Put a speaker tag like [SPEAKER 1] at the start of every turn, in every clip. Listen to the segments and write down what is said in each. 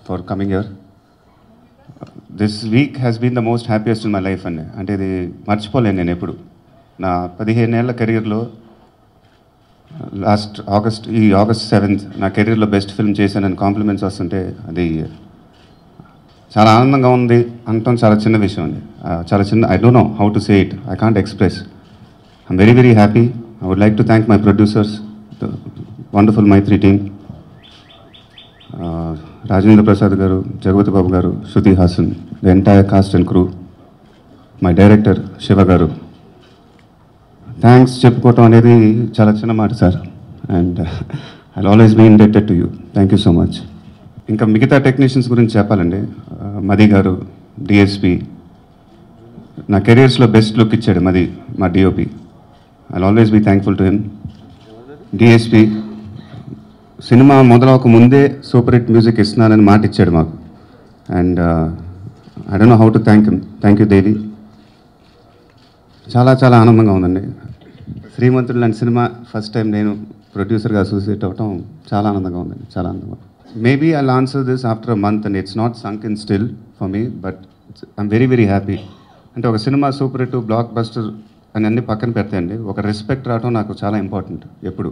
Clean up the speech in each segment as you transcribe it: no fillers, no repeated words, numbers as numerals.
[SPEAKER 1] for coming here. This week has been the most happiest in my life అండి. అంటే ఇది మర్చిపోలేను నేను ఎప్పుడు. నా 15 ఏళ్ల కెరీర్లో ఆగస్ట్ 7th నా కెరీర్లో బెస్ట్ ఫిల్మ్ చేశానని కాంప్లిమెంట్స్ వస్తుంటే అది చాలా ఆనందంగా ఉంది అనటం చాలా చిన్న విషయం అండి. చాలా చిన్న, I don't know how to say it, I can't express. I'm very very happy. I would like to thank my producers, the wonderful Mythri team, Rajendra Prasad garu, Jagapathi Babu garu, Shruti Haasan, the entire cast and crew, my director Siva garu. Thanks చెప్పుకోవటం అనేది చాలా చిన్న మాట sir, and I always be indebted to you. Thank you so much. ఇంకా మిగతా technicians గురించి చెప్పాలండి. మది గారు, డిఎస్పి, నా కెరియర్స్లో బెస్ట్ లుక్ ఇచ్చాడు మది, మా DOP. I always be thankful to him. DSP cinema మొదలవక ముందే సూపర్ హిట్ మ్యూజిక్ ఇస్తున్నానని మాట ఇచ్చాడు మాకు, and I don't know how to thank him. Thank you Devi. చాలా చాలా ఆనందంగా ఉందండి. శ్రీమంతుడు లాంటి సినిమా ఫస్ట్ టైం నేను ప్రొడ్యూసర్గా అసోసియేట్ అవ్వటం చాలా ఆనందంగా ఉందండి, చాలా ఆనందంగా. Maybe I'll answer this after a month and it's not sunk in still for me, but I'm very very happy. అంటే ఒక cinema super hit, blockbuster అని అన్నీ పక్కన పెడతాయండి, ఒక రెస్పెక్ట్ రావడం నాకు చాలా ఇంపార్టెంట్ ఎప్పుడు.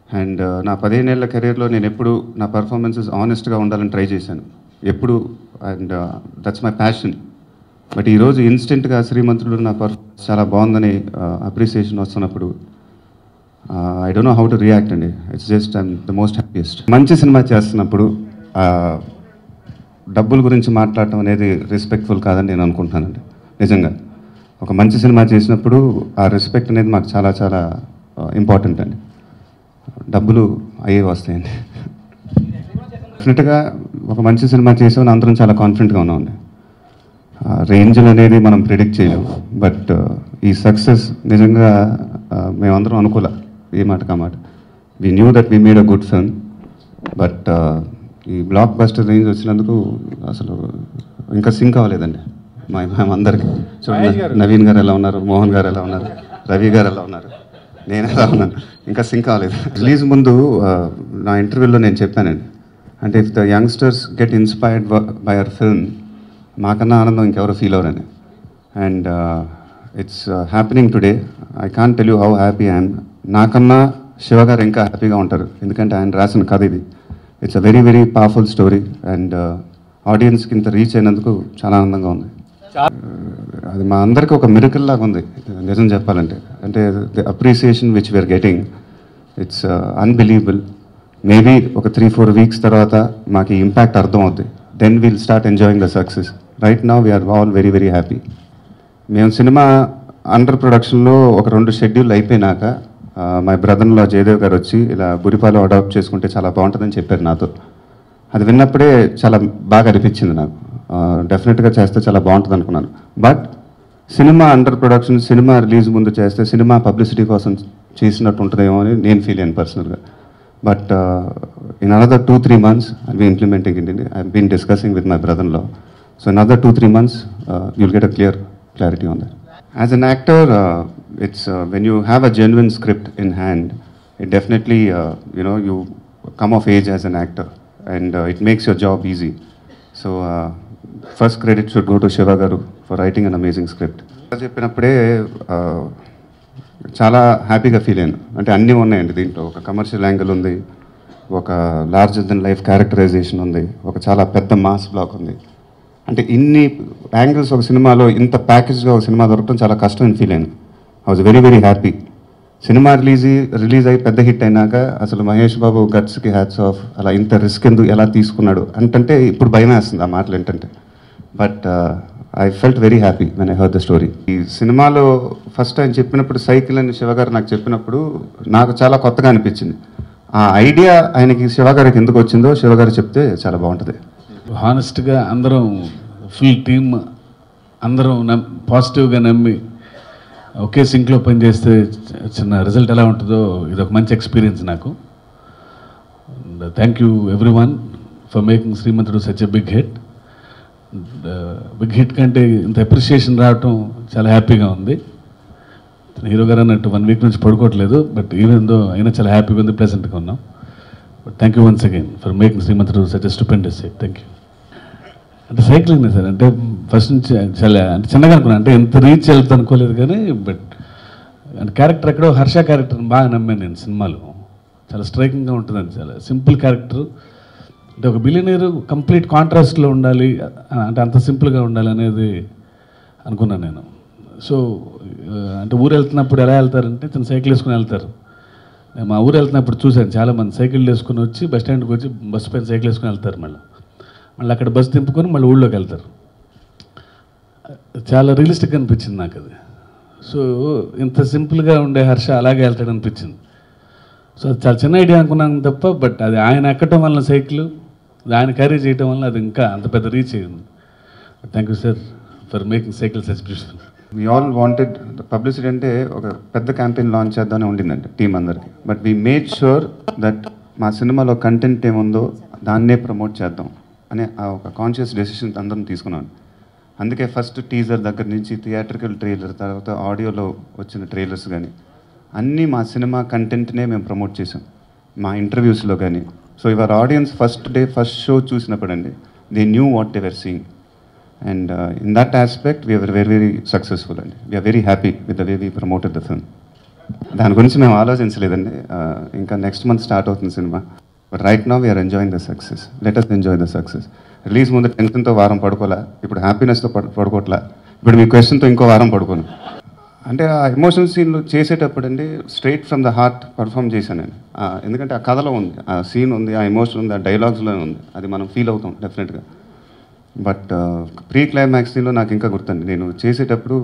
[SPEAKER 1] అండ్ నా 15 ఏళ్ల కెరీర్లో నేను ఎప్పుడు నా పర్ఫార్మెన్సెస్ ఆనెస్ట్గా ఉండాలని ట్రై చేశాను ఎప్పుడు, and that's my passion. But ఈరోజు ఇన్స్టెంట్గా శ్రీమంతుడు నా పర్ఫార్మెన్స్ చాలా బాగుందని అప్రిసియేషన్ వస్తున్నప్పుడు I don't know how to react అండి. It's just I'm the most happiest. మంచి సినిమా చేస్తున్నప్పుడు డబ్బుల గురించి మాట్లాడటం అనేది రెస్పెక్ట్ఫుల్ కాదని నేను అనుకుంటున్నానండి. నిజంగా ఒక మంచి సినిమా చేసినప్పుడు ఆ రెస్పెక్ట్ అనేది మాకు చాలా చాలా ఇంపార్టెంట్ అండి. డబ్బులు అయ్యే వస్తాయండి. డెఫినెట్గా ఒక మంచి సినిమా చేసామని అందరం చాలా కాన్ఫిడెంట్గా ఉన్నామండి. రేంజ్లు అనేది మనం ప్రిడిక్ట్ చేయలేము, బట్ ఈ సక్సెస్ నిజంగా మేమందరం అనుకోలే, ఏ మాట కా మాట. We knew that we made a good film, but ఈ బ్లాక్ బస్టర్ రేంజ్ వచ్చినందుకు అసలు ఇంకా సింక్ అవ్వలేదండి మేమందరికీ. చూడండి, నవీన్ గారు ఎలా ఉన్నారు, మోహన్ గారు ఎలా ఉన్నారు, రవి గారు ఎలా ఉన్నారు, నేను ఎలా ఉన్నాను, ఇంకా సింక్ అవ్వలేదు. రిలీజ్ ముందు నా ఇంటర్వ్యూలో నేను చెప్పానండి, అంటే if the youngsters get inspired by our film, మాకన్నా ఆనందం ఇంకెవరు ఫీల్ అవ్వరని. And it's happening today. I can't tell you how happy I'm. నాకన్నా శివ గారు ఇంకా హ్యాపీగా ఉంటారు, ఎందుకంటే ఆయన రాసిన కథ ఇది. It's a very very powerful story, and ఆడియన్స్కి ఇంత రీచ్ అయినందుకు చాలా ఆనందంగా ఉంది. అది మా అందరికీ ఒక మిరకల్ లాగా ఉంది నిజం చెప్పాలంటే. అంటే the appreciation which we are getting, it's unbelievable. Maybe ఒక 3-4 వీక్స్ తర్వాత మాకు ఈ ఇంపాక్ట్ అర్థం అవుతుంది. Then we'll start enjoying the success. Right now we are all very very happy. మేము సినిమా అండర్ ప్రొడక్షన్లో ఒక 2 షెడ్యూల్ అయిపోయినాక మా బ్రదర్లో జయదేవ్ గారు వచ్చి ఇలా బురిపాలు అడాప్ట్ చేసుకుంటే చాలా బాగుంటుందని చెప్పారు నాతో. అది విన్నప్పుడే చాలా బాగా అనిపించింది నాకు. డెఫినెట్గా చేస్తే చాలా బాగుంటుంది అనుకున్నాను. But cinema under production, cinema release ముందు చేస్తే సినిమా పబ్లిసిటీ కోసం చేసినట్టు ఉంటుందేమో అని నేను ఫీల్ అయ్యాను పర్సనల్గా. But in another 2-3 months I'll be implementing it. I've been discussing with my brother-in-law. So another 2-3 months you'll get a clarity on that. As an actor, it's when you have a genuine script in hand, it definitely you come of age as an actor, and it makes your job easy. So first credit should go to Shiva Garu for writing an amazing script. చెప్పినప్పుడే చాలా హ్యాపీగా feel అయ్యాను. అంటే అన్నీ ఉన్నాయండి దీంట్లో. ఒక commercial angle ఉంది, ఒక లార్జర్ దెన్ లైఫ్ క్యారెక్టరైజేషన్ ఉంది, ఒక చాలా పెద్ద మాస్ బ్లాక్ ఉంది. అంటే ఇన్ని యాంగిల్స్ ఒక సినిమాలో, ఇంత ప్యాకేజ్గా ఒక సినిమా దొరకడం చాలా కష్టం అని ఫీల్ అయ్యాను. I was very very happy. Cinema release అయ్యి పెద్ద హిట్ అయినాక అసలు మహేష్ బాబు గట్స్కి హ్యాట్స్ ఆఫ్. అలా ఇంత రిస్క్ ఎందుకు, ఎలా తీసుకున్నాడు అంటే ఇప్పుడు భయం వేస్తుంది ఆ మాటలు ఏంటంటే. But I felt very happy when I heard the story. ఈ సినిమాలో ఫస్ట్ టైం చెప్పినప్పుడు సైకిల్ అని శివగారు నాకు చెప్పినప్పుడు నాకు చాలా కొత్తగా అనిపించింది. ఆ ఐడియా ఆయనకి శివగారికి ఎందుకు వచ్చిందో శివగారు చెప్తే చాలా బాగుంటుంది.
[SPEAKER 2] హానెస్ట్గా అందరం ఫుల్ టీమ్ అందరం పాజిటివ్గా నమ్మి ఒకే సింక్లో పనిచేస్తే చిన్న రిజల్ట్ ఎలా ఉంటుందో ఇది ఒక మంచి ఎక్స్పీరియన్స్ నాకు. Thank you everyone for making Srimanthudu such a big hit. Big hit కంటే ఇంత అప్రిషియేషన్ రావటం చాలా హ్యాపీగా ఉంది. హీరో గారు అన్నట్టు 1 వీక్ నుంచి పడుకోవట్లేదు, బట్ ఈవెన్ దో అయినా చాలా హ్యాపీగా ఉంది, ప్లెజెంట్గా ఉన్నాం. But thank you once again for making Srimanthudu such a stupendous set. Thank you. అంటే సైక్లింగ్ సార్, అంటే ఫస్ట్ నుంచి చాలా అంటే చిన్నగా అనుకున్నాను, అంటే ఎంత రీచ్ వెళ్తా అనుకోలేదు కానీ, బట్ అంటే క్యారెక్టర్ ఎక్కడో హర్ష క్యారెక్టర్ని బాగా నమ్మాను నేను సినిమాలో. చాలా స్ట్రైకింగ్గా ఉంటుందండి, చాలా సింపుల్ క్యారెక్టర్. అంటే ఒక బిలియనీర్ కంప్లీట్ కాంట్రాస్ట్లో ఉండాలి, అంటే అంత సింపుల్గా ఉండాలి అనేది అనుకున్నాను నేను. సో అంటే ఊరు వెళ్తున్నప్పుడు ఎలా వెళ్తారంటే తను సైకిల్ వేసుకుని వెళ్తారు. నేను మా ఊరు వెళ్తున్నప్పుడు చూశాను చాలామంది సైకిల్ వేసుకుని వచ్చి బస్ స్టాండ్కి వచ్చి బస్సు పైన సైకిల్ వేసుకుని వెళ్తారు, మళ్ళీ అక్కడ బస్సు దింపుకొని మళ్ళీ ఊళ్ళోకి వెళ్తారు. చాలా రియలిస్టిక్గా అనిపించింది నాకు అది. సో ఇంత సింపుల్గా ఉండే హర్ష అలాగే వెళ్తాడు అనిపించింది. సో అది చాలా చిన్న ఐడియా అనుకున్నాను తప్ప, బట్ అది ఆయన ఎక్కడం వల్ల సైకిల్ ఆయన క్యారీ చేయడం వల్ల అది ఇంకా అంత పెద్ద రీచ్ అయ్యింది. Thank you sir for making cycle such beautiful.
[SPEAKER 1] We all wanted publicity, అంటే ఒక పెద్ద క్యాంపెయిన్ లాంచ్ చేద్దామని ఉండిందండి టీం అందరికి. But we made sure that మా సినిమాలో కంటెంట్ ఏముందో దాన్నే ప్రమోట్ చేద్దాం అనే ఒక కాన్షియస్ డెసిషన్ అందరం తీసుకున్నాను. అందుకే ఫస్ట్ టీజర్ దగ్గర నుంచి థియేట్రికల్ ట్రైలర్, తర్వాత ఆడియోలో వచ్చిన ట్రైలర్స్ కానీ అన్నీ మా సినిమా కంటెంట్నే మేము ప్రమోట్ చేసాం మా ఇంటర్వ్యూస్లో కానీ. So your audience first day first show చూసినప్పుడు అండి they knew what they were seeing, and in that aspect we're very very successful అండి. We're very happy with the way we promoted the film. దాని గురించి మేము ఆలోచించలేదండి, ఇంకా next month start అవుతుంది cinema. But right now we're enjoying the success. Let us enjoy the success. Release ముందు టెన్షన్తో వారం పడుకోలే, ఇప్పుడు హ్యాపీనెస్తో పడుకోవట్లా, ఇప్పుడు మీ క్వశ్చన్తో ఇంకో వారం పడుకోను. అంటే ఆ ఎమోషన్ సీన్లు చేసేటప్పుడు అండి straight from the heart perform చేశాను నేను. ఎందుకంటే ఆ కథలో ఉంది, ఆ సీన్ ఉంది, ఆ ఎమోషన్ ఉంది, ఆ డైలాగ్స్లో ఉంది, అది మనం ఫీల్ అవుతాం డెఫినెట్గా. బట్ ప్రీ క్లైమాక్స్ సీన్లో నాకు ఇంకా గుర్తండి, నేను చేసేటప్పుడు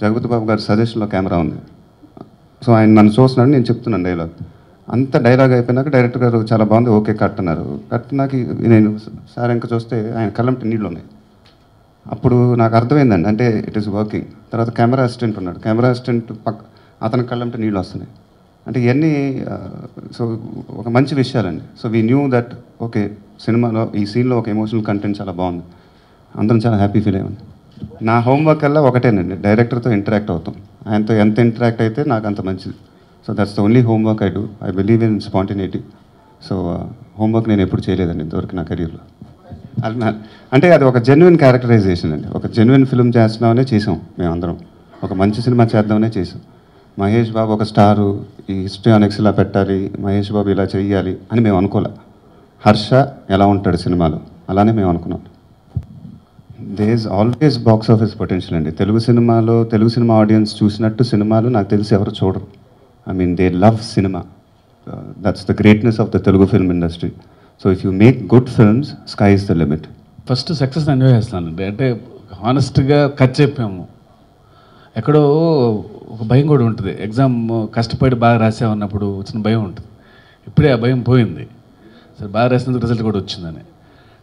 [SPEAKER 1] జగపతి బాబు గారి సజెషన్లో కెమెరా ఉంది. సో ఆయన నన్ను చూస్తున్నాడు, నేను చెప్తున్నాను డైలాగ్. అంత డైలాగ్ అయిపోయినాక డైరెక్టర్ గారు చాలా బాగుంది, ఓకే కట్ అన్నారు. కట్ నాకు నేను సార్ ఇంకా చూస్తే ఆయన కళ్ళంటి నీళ్ళు ఉన్నాయి. అప్పుడు నాకు అర్థమైందండి, అంటే ఇట్ ఈస్ వర్కింగ్. తర్వాత కెమెరా అసిస్టెంట్ ఉన్నాడు, కెమెరా అసిస్టెంట్ అతని కళ్ళంటే నీళ్ళు వస్తున్నాయి. అంటే ఇవన్నీ సో ఒక మంచి విషయాలండి. So we knew that okay సినిమాలో ఈ సీన్లో ఒక ఎమోషనల్ కంటెంట్ చాలా బాగుంది, అందరం చాలా హ్యాపీ ఫీల్ అయ్యాను. నా హోంవర్క్ అలా ఒకటేనండి, డైరెక్టర్తో ఇంటరాక్ట్ అవుతాం. ఆయనతో ఎంత ఇంటరాక్ట్ అయితే నాకు అంత మంచిది. So that's the only homework I do. I believe in spontaneity. So homework నేను ఎప్పుడు చేయలేదండి ఇంతవరకు నా కెరీర్లో. అంటే అది ఒక జెన్యున్ క్యారెక్టరైజేషన్ అండి. ఒక జెన్యున్ ఫిల్మ్ చేస్తున్నామనే చేసాం మేమందరం, ఒక మంచి సినిమా చేద్దామనే చేసాం. మహేష్ బాబు ఒక స్టారు, ఈ హిస్టరీ ఆన్ ఎక్స్ ఇలా పెట్టాలి, మహేష్ బాబు ఇలా చెయ్యాలి అని మేము అనుకోలే. హర్ష ఎలా ఉంటాడు సినిమాలో అలానే మేము అనుకున్నాం. There is always box office potential అండి. తెలుగు సినిమాలో తెలుగు సినిమా ఆడియన్స్ చూసినట్టు సినిమాలు నాకు తెలిసి ఎవరు చూడరు. I mean they love cinema. That's the greatness of the Telugu film industry. So if you make good films, sky is the limit.
[SPEAKER 2] First success enjoy చేస్తానండి. అంటే హానెస్ట్గా ఖర్చు చెప్పాము. ఎక్కడో ఒక భయం కూడా ఉంటుంది, ఎగ్జామ్ కష్టపడి బాగా రాసామన్నప్పుడు వచ్చిన భయం ఉంటుంది. ఇప్పుడే ఆ భయం పోయింది. సరే బాగా రాసినందుకు రిజల్ట్ కూడా వచ్చిందని.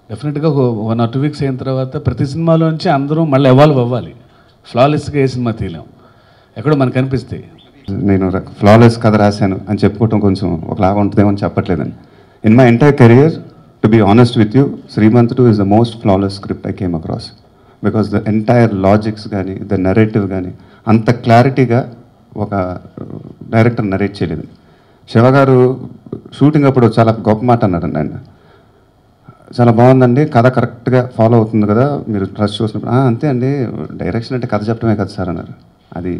[SPEAKER 2] డెఫినెట్గా ఒక 1 or 2 weeks అయిన తర్వాత ప్రతి సినిమాలోంచి అందరూ మళ్ళీ ఎవాల్వ్ అవ్వాలి. ఫ్లాలెస్గా ఏ సినిమా తీయలేం, ఎక్కడో మనకు అనిపిస్తాయి.
[SPEAKER 1] నేను ఫ్లాలెస్ కథ రాశాను అని చెప్పుకోవటం కొంచెం ఒకలాగా ఉంటుందేమో అని చెప్పట్లేదండి. In my entire career, to be honest with you, Srimanthudu is the most flawless script I came across. Because the entire logics కానీ ద నెరేటివ్ కానీ అంత క్లారిటీగా ఒక డైరెక్టర్ నరేట్ చేయలేదు. శివ గారు షూటింగ్ అప్పుడు చాలా గొప్ప మాట అన్నారండి ఆయన. చాలా బాగుందండి, కథ కరెక్ట్గా ఫాలో అవుతుంది కదా, మీరు ట్రస్ట్ చూసినప్పుడు అంతే అండి, డైరెక్షన్ అంటే కథ చెప్పడమే కదా సార్ అన్నారు. అది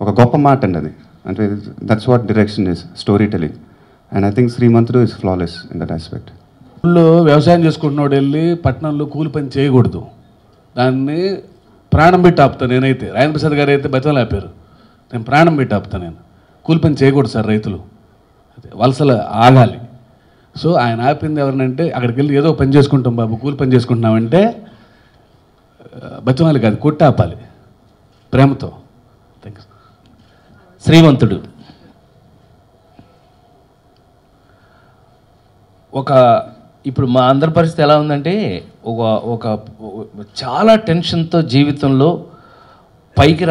[SPEAKER 1] ఒక గొప్ప మాట అండి అది. అంటే that's what direction is, story telling. And I think Srimanthudu is flawless in that aspect.
[SPEAKER 2] ఊళ్ళో వ్యవసాయం చేసుకుంటున్నాడు వెళ్ళి పట్టణంలో కూలి పని చేయకూడదు, దాన్ని ప్రాణం పెట్టి ఆపుతాను నేనైతే. రాజేంద్ర ప్రసాద్ గారు అయితే బతిమలు ఆపారు, నేను ప్రాణం పెట్టి ఆపుతాను, నేను కూలి పని చేయకూడదు సార్, రైతులు వలసలు ఆగాలి. సో ఆయన ఆపింది ఎవరినంటే అక్కడికి వెళ్ళి ఏదో పని చేసుకుంటాం బాబు, కూలి పని చేసుకుంటున్నామంటే బతిమాలి కాదు, కొట్టి ఆపాలి ప్రేమతో. Thank you.
[SPEAKER 3] శ్రీమంతుడు ఇప్పుడు మా అందరి పరిస్థితి ఎలా ఉందంటే ఒక చాలా టెన్షన్తో జీవితంలో పైకి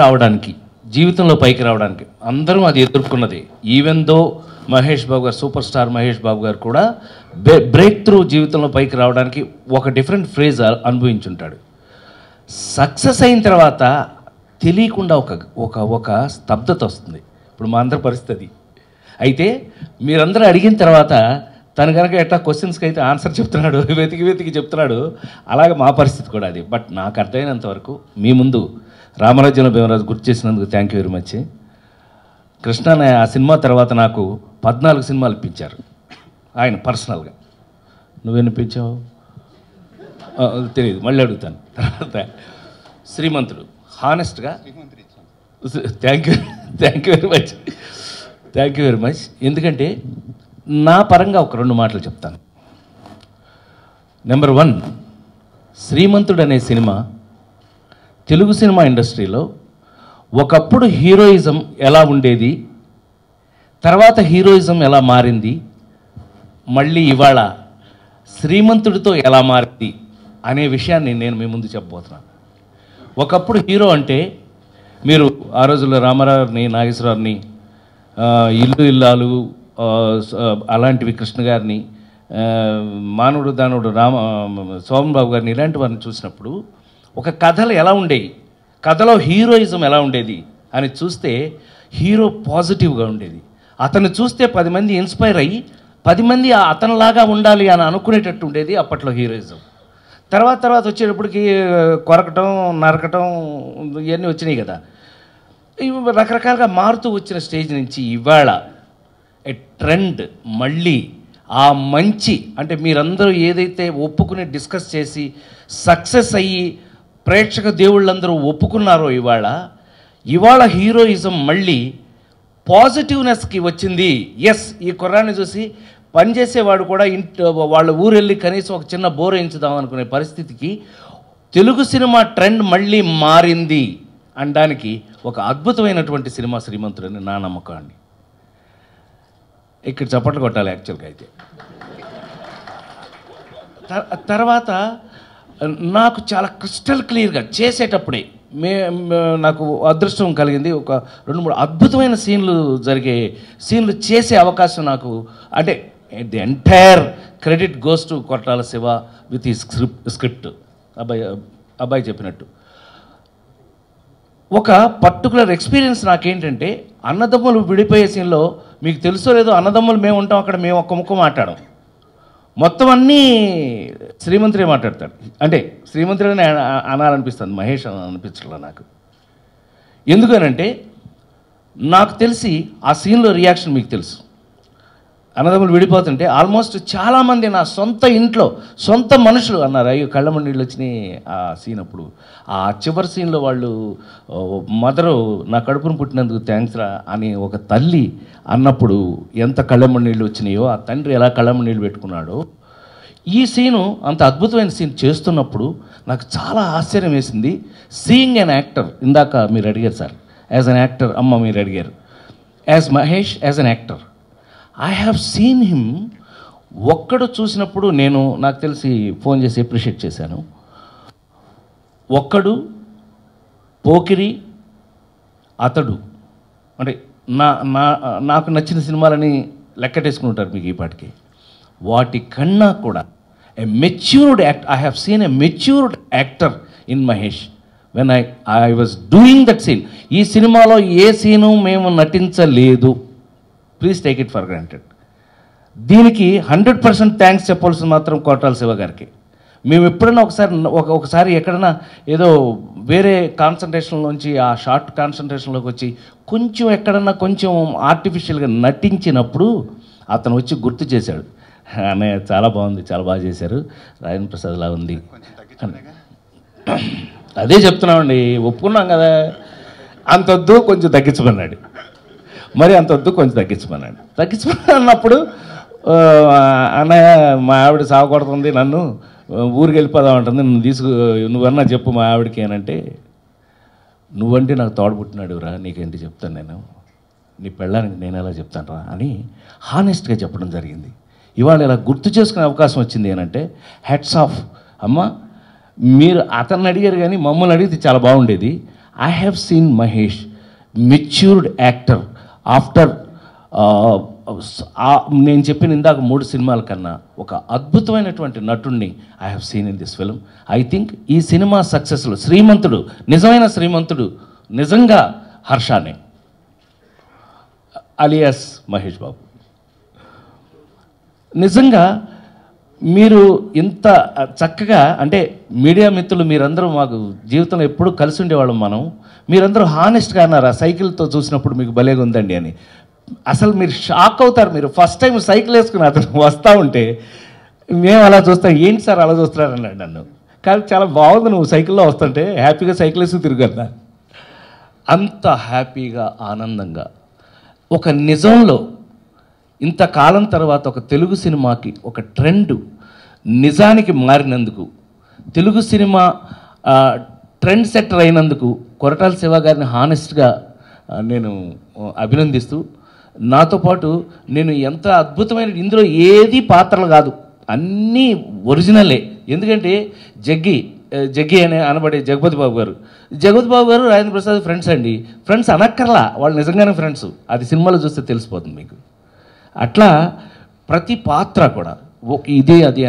[SPEAKER 3] రావడానికి అందరం అది ఎదుర్కొన్నది. ఈవెన్ దో మహేష్ బాబు గారు, సూపర్ స్టార్ మహేష్ బాబు గారు కూడా బ్రేక్ త్రూ జీవితంలో పైకి రావడానికి ఒక డిఫరెంట్ ఫ్రేజ్ అనుభవించుంటాడు. సక్సెస్ అయిన తర్వాత తెలియకుండా ఒక స్తబ్దత వస్తుంది. ఇప్పుడు మా అందరి పరిస్థితి. అయితే మీరందరూ అడిగిన తర్వాత తను కనుక ఎట్లా క్వశ్చన్స్కి అయితే ఆన్సర్ చెప్తున్నాడు, వెతికి వెతికి చెప్తున్నాడు, అలాగే మా పరిస్థితి కూడా అది. బట్ నాకు అర్థమైనంత వరకు మీ ముందు రామరాజ్యంలో భీమరాజు గుర్తు చేసినందుకు thank you very much. Krishna ఆ సినిమా తర్వాత నాకు 14 సినిమాలు ఇప్పించారు ఆయన పర్సనల్గా. నువ్వెనిపించావు తెలియదు, మళ్ళీ అడుగుతాను. తర్వాత శ్రీమంతుడు హానెస్ట్గా thank you very much, thank you very much. ఎందుకంటే నా పరంగా ఒక 2 మాటలు చెప్తాను. నెంబర్ 1, శ్రీమంతుడు అనే సినిమా తెలుగు సినిమా ఇండస్ట్రీలో ఒకప్పుడు హీరోయిజం ఎలా ఉండేది, తర్వాత హీరోయిజం ఎలా మారింది, మళ్ళీ ఇవాళ శ్రీమంతుడితో ఎలా మారింది అనే విషయాన్ని నేను మీ ముందు చెప్పబోతున్నాను. ఒకప్పుడు హీరో అంటే మీరు ఆ రోజుల్లో రామారావుని, నాగేశ్వరరావుని, ఇల్లు ఇల్లాలు అలాంటివి, కృష్ణ గారిని, మానవుడు దానుడు సోమన్ బాబు గారిని, ఇలాంటి వారిని చూసినప్పుడు ఒక కథలు ఎలా ఉండేవి, కథలో హీరోయిజం ఎలా ఉండేది అని చూస్తే హీరో పాజిటివ్గా ఉండేది. అతను చూస్తే 10 మంది ఇన్స్పైర్ అయ్యి 10 మంది అతనిలాగా ఉండాలి అని అనుకునేటట్టు ఉండేది అప్పట్లో హీరోయిజం. తర్వాత వచ్చేటప్పటికి కొరకటం, నరకటం ఇవన్నీ వచ్చినాయి కదా. ఇవి రకరకాలుగా మారుతూ వచ్చిన స్టేజ్ నుంచి ఇవాళ ఏ ట్రెండ్ మళ్ళీ ఆ మంచి, అంటే మీరందరూ ఏదైతే ఒప్పుకుని డిస్కస్ చేసి సక్సెస్ అయ్యి ప్రేక్షక దేవుళ్ళందరూ ఒప్పుకున్నారో ఇవాళ హీరోయిజం మళ్ళీ పాజిటివ్నెస్కి వచ్చింది. ఎస్, ఈ కుర్రాన్ని చూసి పనిచేసేవాడు కూడా వాళ్ళ ఊరు వెళ్ళి కనీసం ఒక చిన్న బోర్ వేయించుదాం అనుకునే పరిస్థితికి తెలుగు సినిమా ట్రెండ్ మళ్ళీ మారింది అనడానికి ఒక అద్భుతమైనటువంటి సినిమా శ్రీమంతుడు అని నా నమ్మకాన్ని. ఇక్కడ చప్పట్లు కొట్టాలి యాక్చువల్గా అయితే. తర్వాత నాకు చాలా క్రిస్టల్ క్లియర్గా చేసేటప్పుడే నాకు అదృష్టం కలిగింది. ఒక 2-3 అద్భుతమైన సీన్లు చేసే అవకాశం నాకు, అంటే the entire credit goes to Koratala Siva with ఈ స్క్రిప్ట్. అబ్బాయి చెప్పినట్టు ఒక పర్టికులర్ ఎక్స్పీరియన్స్ నాకేంటంటే, అన్నదమ్ములు విడిపోయే సీన్లో మీకు తెలుసో లేదో, అన్నదమ్ములు మేము ఉంటాం అక్కడ, మేము ఒక్క ముక్క మాట్లాడం, మొత్తం అన్నీ శ్రీమంతుడే మాట్లాడతాడు. అంటే శ్రీమంతుడని అనాలనిపిస్తుంది, మహేష్ అని అనిపించట్లా నాకు. ఎందుకనంటే నాకు తెలిసి ఆ సీన్లో రియాక్షన్ మీకు తెలుసు. అన్నదమ్ములు విడిపోతుంటే ఆల్మోస్ట్ చాలామంది నా సొంత ఇంట్లో సొంత మనుషులు అన్నారు, అయ్యో కళ్ళమ్మ నీళ్ళు వచ్చినాయి ఆ సీన్ అప్పుడు. ఆ చివరి సీన్లో వాళ్ళు మదరు నా కడుపును పుట్టినందుకు థ్యాంక్స్ రా అని ఒక తల్లి అన్నప్పుడు ఎంత కళ్ళమ్మ నీళ్ళు వచ్చినాయో, ఆ తండ్రి ఎలా కళ్ళమ్మ నీళ్ళు పెట్టుకున్నాడో, ఈ సీను అంత అద్భుతమైన సీన్ చేస్తున్నప్పుడు నాకు చాలా ఆశ్చర్యం వేసింది. సీయింగ్ అన్ యాక్టర్, ఇందాక మీరు అడిగారు సార్, యాజ్ అన్ యాక్టర్ అమ్మ మీరు అడిగారు, as Mahesh as an actor I have seen him. ఒక్కడు చూసినప్పుడు నాకు తెలిసి ఫోన్ చేసి అప్రిషియేట్ చేశాను. ఒక్కడు, పోకిరి, అతడు, అంటే నాకు నచ్చిన సినిమాలని లెక్కటేసుకుని ఉంటారు మీకు ఈ పాటికి. వాటి కన్నా కూడా a matured I have seen a matured actor in Mahesh when I was doing that scene. ఈ సినిమాలో ఏ సీను మేము నటించలేదు, please take it for granted. దీనికి 100% థ్యాంక్స్ చెప్పాల్సింది మాత్రం కోటాల శివ గారికి. మేము ఎప్పుడైనా ఒకసారి ఎక్కడైనా ఏదో వేరే కాన్సన్ట్రేషన్లోంచి ఆ షార్ట్ కాన్సన్ట్రేషన్లోకి వచ్చి కొంచెం ఎక్కడన్నా కొంచెం ఆర్టిఫిషియల్గా నటించినప్పుడు అతను వచ్చి గుర్తు చేశాడు, అన్నయ్య చాలా బాగుంది, చాలా బాగా చేశారు, రాజేంద్ర ప్రసాద్ లా ఉంది. అదే చెప్తున్నామండి, ఒప్పుకున్నాం కదా, అంతొద్దు కొంచెం తగ్గించమన్నాడు. మరి అంతొద్దు కొంచెం తగ్గించమని అన్నప్పుడు, అన్నయ్య మా ఆవిడ సాగకొడుతుంది, నన్ను ఊరికి వెళ్ళిపోదాం అంటుంది, నువ్వన్నా చెప్పు మా ఆవిడకి అనంటే, నువ్వంటే నాకు తోడబుట్టినాడు రా, నీకేంటి చెప్తాను నేను, నీ పెళ్ళానికి నేను ఎలా చెప్తాను రా అని హానెస్ట్గా చెప్పడం జరిగింది. ఇవాళ ఇలా గుర్తు చేసుకునే అవకాశం వచ్చింది అనంటే హ్యాట్స్ ఆఫ్. అమ్మ మీరు అతన్ని అడిగారు కానీ మమ్మల్ని అడిగితే చాలా బాగుండేది. I have seen Mahesh matured actor after నేను చెప్పిన ఇందాక 3 సినిమాల కన్నా ఒక అద్భుతమైనటువంటి నటుడిని I have seen in this film. I think ఈ సినిమా సక్సెస్లో శ్రీమంతుడు, నిజమైన శ్రీమంతుడు నిజంగా హర్షానే అలియాస్ మహేష్ బాబు. నిజంగా మీరు ఇంత చక్కగా అంటే మీడియా మిత్రులు మీరందరూ మాకు జీవితంలో ఎప్పుడూ కలిసి ఉండేవాళ్ళం మనం. మీరందరూ హానెస్ట్గా అన్నారు ఆ సైకిల్తో చూసినప్పుడు మీకు భలేగా ఉందండి అని. అసలు మీరు షాక్ అవుతారు. మీరు ఫస్ట్ టైం సైకిల్ వేసుకుని అతను వస్తూ ఉంటే మేము అలా చూస్తాం, ఏంటి సార్ అలా చూస్తున్నారు అన్నాడు నన్ను. కానీ చాలా బాగుంది నువ్వు సైకిల్లో వస్తుంటే, హ్యాపీగా సైకిల్ వేసి తిరిగన్నా. అంత హ్యాపీగా ఆనందంగా ఒక నిజంలో ఇంతకాలం తర్వాత ఒక తెలుగు సినిమాకి ఒక ట్రెండ్ నిజానికి మారినందుకు, తెలుగు సినిమా ట్రెండ్ సెట్టర్ అయినందుకు కొరటాల శివ గారిని హానెస్ట్గా నేను అభినందిస్తూ, నాతో పాటు నేను ఎంత అద్భుతమైన ఇందులో ఏది పాత్రలు కాదు, అన్నీ ఒరిజినలే. ఎందుకంటే జగ్గి అనే అనబడే జగపతి బాబు గారు రాజేంద్ర ప్రసాద్ ఫ్రెండ్స్ అండి. ఫ్రెండ్స్ అనక్కర్లా, వాళ్ళు నిజంగానే ఫ్రెండ్స్. అది సినిమాలో చూస్తే తెలిసిపోతుంది మీకు. అట్లా ప్రతి పాత్ర కూడా ఇదే అది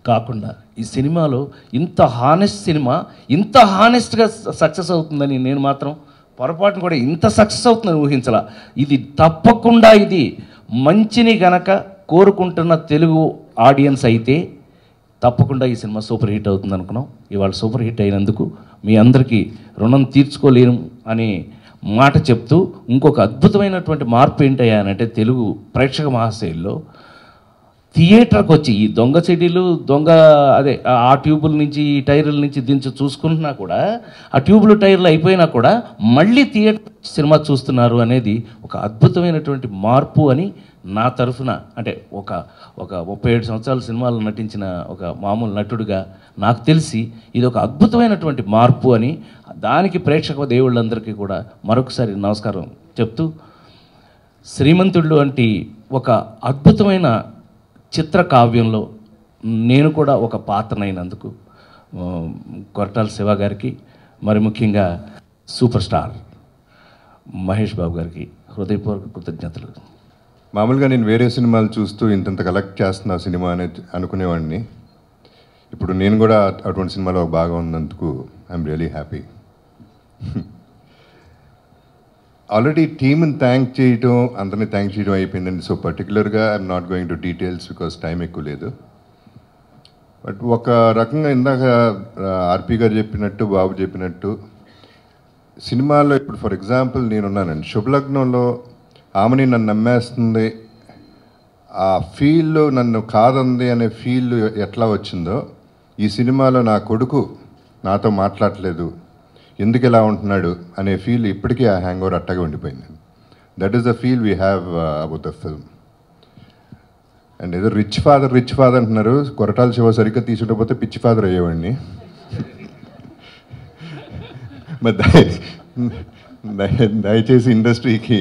[SPEAKER 3] కాకుండా ఈ సినిమాలో ఇంత హానెస్ట్ సినిమా ఇంత హానెస్ట్గా సక్సెస్ అవుతుందని నేను మాత్రం పొరపాటును కూడా ఇంత సక్సెస్ అవుతుందని ఊహించలా. ఇది తప్పకుండా ఇది మంచిని గనక కోరుకుంటున్న తెలుగు ఆడియన్స్ అయితే తప్పకుండా ఈ సినిమా సూపర్ హిట్ అవుతుంది అనుకున్నాం. ఇవాళ సూపర్ హిట్ అయినందుకు మీ అందరికీ రుణం తీర్చుకోలేను అనే మాట చెప్తూ, ఇంకొక అద్భుతమైనటువంటి మార్పు ఏంటయ్యానంటే తెలుగు ప్రేక్షక మహాశైల్లో థియేటర్కి వచ్చి ఈ దొంగ చెడీలు ఆ ట్యూబుల నుంచి ఈ టైర్ల నుంచి దించి చూసుకుంటున్నా కూడా, ఆ ట్యూబులు టైర్లు అయిపోయినా కూడా మళ్ళీ థియేటర్ సినిమా చూస్తున్నారు అనేది ఒక అద్భుతమైనటువంటి మార్పు అని నా తరఫున, అంటే ఒక 37 సంవత్సరాల సినిమాలు నటించిన ఒక మామూలు నటుడిగా నాకు తెలిసి ఇది ఒక అద్భుతమైనటువంటి మార్పు అని, దానికి ప్రేక్షక దేవుళ్ళందరికీ కూడా మరొకసారి నమస్కారం చెప్తూ, శ్రీమంతుడు వంటి ఒక అద్భుతమైన చిత్రకావ్యంలో నేను కూడా ఒక పాత్రనైనందుకు కొరటాల శివ గారికి, మరి ముఖ్యంగా సూపర్ స్టార్ మహేష్ బాబు గారికి హృదయపూర్వక కృతజ్ఞతలు.
[SPEAKER 4] మామూలుగా నేను వేరే సినిమాలు చూస్తూ ఇంత కలెక్ట్ చేస్తున్నా సినిమా అనేది అనుకునేవాడిని. ఇప్పుడు నేను కూడా అటువంటి సినిమాలో బాగా ఉన్నందుకు ఐఎమ్ రియలీ హ్యాపీ. ఆల్రెడీ టీమ్ని థ్యాంక్ చేయడం, అందరినీ థ్యాంక్ చేయడం అయిపోయిందండి. సో పర్టికులర్గా I'm not going to details because time ఎక్కువ లేదు. బట్ ఒక రకంగా ఇందాక ఆర్పి గారు చెప్పినట్టు, బాబు చెప్పినట్టు, సినిమాలో ఇప్పుడు ఫర్ ఎగ్జాంపుల్ నేనున్నానండి, శుభలగ్నంలో ఆమెని నన్ను నమ్మేస్తుంది, ఆ ఫీల్ నన్ను కాదంది అనే ఫీల్ ఎట్లా వచ్చిందో, ఈ సినిమాలో నా కొడుకు నాతో మాట్లాడలేదు, ఎందుకు ఇలా ఉంటున్నాడు అనే ఫీల్ ఇప్పటికీ ఆ హ్యాంగ్ ఓవర్ అట్టగా ఉండిపోయింది. That is the feel we have about the film. And ఏదో రిచ్ ఫాదర్ అంటున్నారు, కొరటాల శివ సరిగ్గా తీసుకుంటపోతే పిచ్చి ఫాదర్ అయ్యేవాడిని. దయచేసి ఇండస్ట్రీకి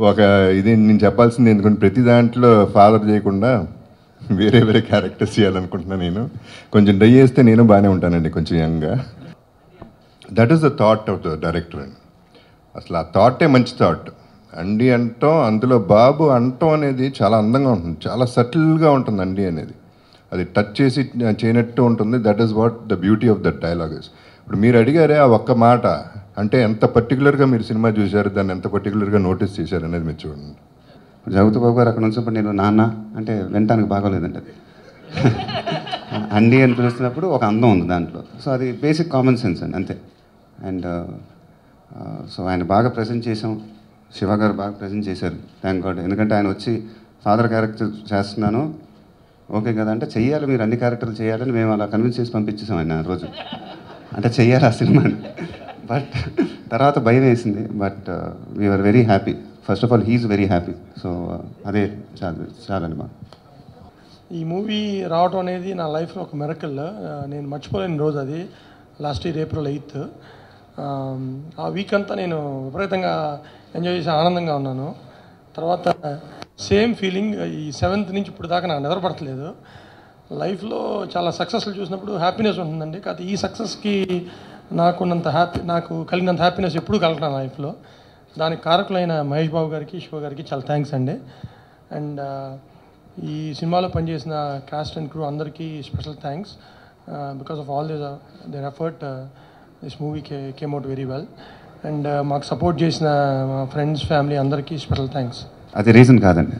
[SPEAKER 4] ఒక ఇది నేను చెప్పాల్సింది, ఎందుకంటే ప్రతి దాంట్లో ఫాదర్ చేయకుండా వేరే క్యారెక్టర్స్ చేయాలనుకుంటున్నాను. నేను కొంచెం డై చేస్తే నేను బాగానే ఉంటానండి, కొంచెం యంగ్గా. That is the thought of the director అండి. అసలు ఆ థాటే మంచి థాట్. అండి అంటాం, అందులో బాబు అంటాం అనేది చాలా అందంగా ఉంటుంది, చాలా సటిల్గా ఉంటుంది అండి అనేది. అది టచ్ చేసి చేయనట్టు ఉంటుంది. That is what the beauty of that dialogues. ఇప్పుడు మీరు అడిగారే ఆ ఒక్క మాట, అంటే ఎంత పర్టికులర్గా మీరు సినిమా చూశారు, దాన్ని ఎంత పర్టికులర్గా నోటీస్ చేశారు అనేది మీరు చూడండి.
[SPEAKER 1] జగపతి బాబు గారు అక్కడ నుంచి నేను నాన్న అంటే వినటానికి బాగోలేదండి. అది అండి అని పిలుస్తున్నప్పుడు ఒక అందం ఉంది దాంట్లో. సో అది బేసిక్ కామన్ సెన్స్ అండి, అంతే. అండ్ సో ఆయన బాగా ప్రజెంట్ చేసాం, శివ గారు బాగా ప్రజెంట్ చేశారు, థ్యాంక్ గాడ్. ఎందుకంటే ఆయన వచ్చి ఫాదర్ క్యారెక్టర్ చేస్తున్నాను ఓకే కదా అంటే, చెయ్యాలి మీరు అన్ని క్యారెక్టర్లు చేయాలని మేము అలా కన్విన్స్ చేసి పంపించేసాం ఆయన ఆ రోజు. అంటే చెయ్యాలి ఆ సినిమాని. బట్ తర్వాత భయం వేసింది. But we are very happy. First of all he's very happy. So అదే చాలండి మాకు.
[SPEAKER 5] ఈ మూవీ రావటం అనేది నా లైఫ్లో ఒక మిరకల్. నేను మర్చిపోలేని రోజు అది. Last year April 8th. ఆ వీక్ అంతా నేను విపరీతంగా ఎంజాయ్ చేసి ఆనందంగా ఉన్నాను. తర్వాత సేమ్ ఫీలింగ్ ఈ 7th నుంచి ఇప్పుడు దాకా నాకు నిద్రపడట్లేదు. లైఫ్లో చాలా సక్సెస్లు చూసినప్పుడు హ్యాపీనెస్ ఉంటుందండి. కాదు ఈ సక్సెస్కి నాకు కలిగినంత హ్యాపీనెస్ ఎప్పుడూ కలగటం లైఫ్లో. దానికి కారకులైన మహేష్ బాబు గారికి, శివ గారికి చాలా థ్యాంక్స్ అండి. అండ్ ఈ సినిమాలో పనిచేసిన కాస్ట్ అండ్ క్రూ అందరికీ special thanks. Because of all their effort this movie came out very well. And మాకు సపోర్ట్ చేసిన మా ఫ్రెండ్స్, ఫ్యామిలీ అందరికీ స్పెషల్ థ్యాంక్స్.
[SPEAKER 1] అది రీజన్ కాదండి.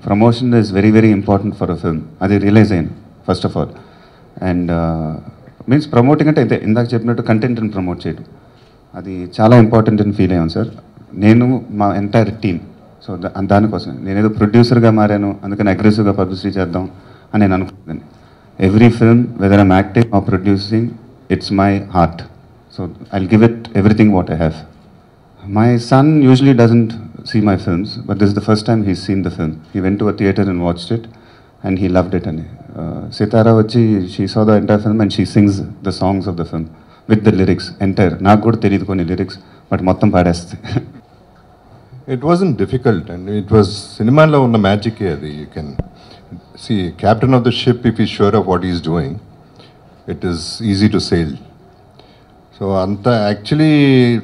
[SPEAKER 1] Promotion is very very important for a film. అది realise అయ్యాను first of all. And means promoting అంటే ఇంతే, ఇందాక చెప్పినట్టు కంటెంట్ని ప్రమోట్ చేయడం అది చాలా ఇంపార్టెంట్ అని ఫీల్ అయ్యాను సార్. నేను మా ఎంటైర్ టీమ్. సో దానికోసం నేనేదో ప్రొడ్యూసర్గా మారాను, అందుకని అగ్రెసివ్గా పబ్లిసిటీ చేద్దాం అని నేను అనుకుంటున్నాను. Every film whether I'm acting or producing, it's my heart. So I'll give it everything what I have. My son usually doesn't see my films, but this is the first time he's seen the film. He went to a theater and watched it, and he loved it. And Sitara vachi, she saw the entire film and she sings the songs of the film with the lyrics entire. Naaku kuda teliyadu konni lyrics, but mottham paadesthe.
[SPEAKER 4] It wasn't difficult, and it was cinema lo unna magic adi. You can see captain of the ship, if he's sure of what he's doing, it is easy to sail. So అంత actually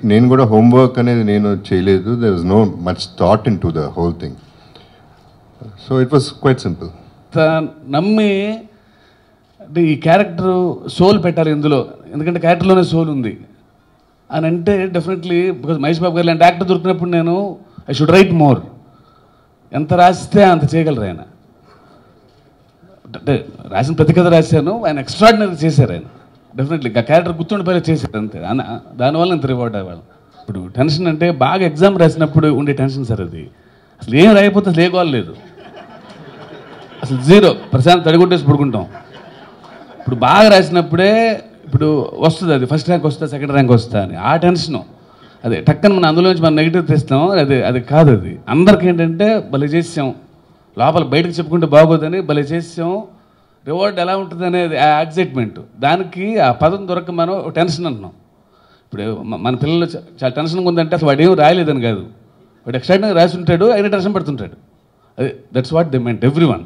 [SPEAKER 4] నేను కూడా homework అనేది నేను చేయలేదు. There was no much thought into the whole thing. So it was quite simple.
[SPEAKER 2] నమ్మి అంటే ఈ character soul పెట్టాలి ఇందులో, ఎందుకంటే క్యారెక్టర్లోనే సోల్ ఉంది అని అంటే డెఫినెట్లీ బికాజ్ మహేష్ బాబు గారు లాంటి యాక్టర్ దొరికినప్పుడు నేను ఐ షుడ్ రైట్ మోర్. ఎంత రాస్తే అంత చేయగలరు ఆయన. అంటే రాసిన ప్రతి కథ రాశాను, ఆయన ఎక్స్ట్రాడినరీ చేశారు ఆయన. డెఫినెట్లీ ఆ క్యారెక్టర్ గుర్తుండిపోయేలా చేశారు అంతే. దానివల్ల ఇంత రివార్డ్ అవ్వాలి. ఇప్పుడు టెన్షన్ అంటే బాగా ఎగ్జామ్ రాసినప్పుడు ఉండే టెన్షన్ సార్ అది. అసలు ఏం రాయిపోతే అసలు ఏ గోల్ లేదు, అసలు జీరో, ప్రశాంత్ తడిగుట్టేసి పడుకుంటాం. ఇప్పుడు బాగా రాసినప్పుడే ఇప్పుడు వస్తుంది అది, ఫస్ట్ ర్యాంక్ వస్తా సెకండ్ ర్యాంక్ వస్తా అని ఆ టెన్షను. అదే టక్కని మనం అందులోంచి మనం నెగిటివ్ తెస్తాం, అది కాదు. అది అందరికీ ఏంటంటే భలే చేసాం, లోపల బయటకు చెప్పుకుంటే బాగోదని భలే చేసాం, రివార్డ్ ఎలా ఉంటుంది అనేది ఆ ఎగ్జైట్మెంట్. దానికి ఆ పదం దొరక మనం టెన్షన్ అంటున్నాం. ఇప్పుడు మన పిల్లలు చాలా టెన్షన్గా ఉందంటే అసలు వాడు ఏం రాయలేదని కాదు, వాడు ఎక్స్ట్రాడినరీ రాసి ఉంటాడు, అయినా టెన్షన్ పడుతుంటాడు. అదే that's what they meant every one.